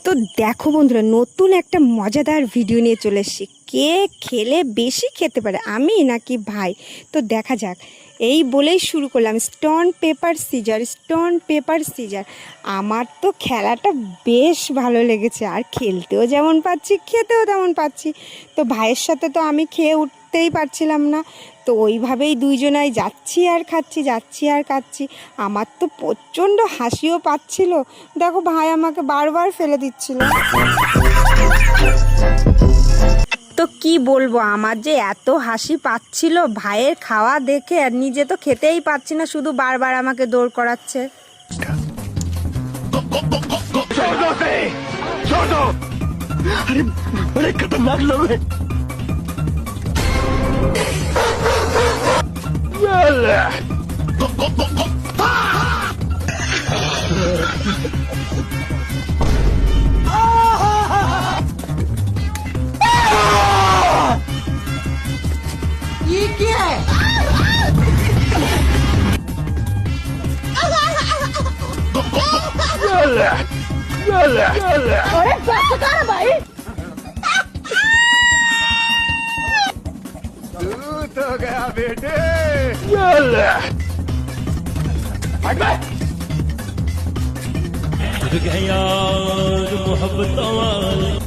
তো দেখো বন্ধুরা, নতুন একটা মজাদার ভিডিও নিয়ে চলে এসেছি। কে খেলে বেশি খেতে পারে, আমি নাকি ভাই? তো দেখা যাক। এই বলেই শুরু করলাম, stone paper scissor, stone paper scissor. আমার তো খেলাটা বেশ ভালো লেগেছে, আর খেলতেও যেমন পাচ্ছি খেতেও তেমন পাচ্ছি। তো ভাইয়ের সাথে তো আমি খেয়ে উঠতেই পারছিলাম না, তো ওইভাবেই দুইজনাই যাচ্ছি আর খাচ্ছি, যাচ্ছি আর খাচ্ছি। আমার তো প্রচণ্ড হাসিও পাচ্ছিল। দেখো ভাই আমাকে বারবার ফেলে দিচ্ছিল। তো কি বলবো, আমার যে এত হাসি পাচ্ছিল ভাইয়ের খাওয়া দেখে, আর নিজে তো খেতেই পাচ্ছি না, শুধু বারবার আমাকে দৌড় করাচ্ছে। खतरनाक लोग हैं। ये क्या है? अरे बस कर भाई। तो गया बेटे। हट गया मोहब्बत वाले।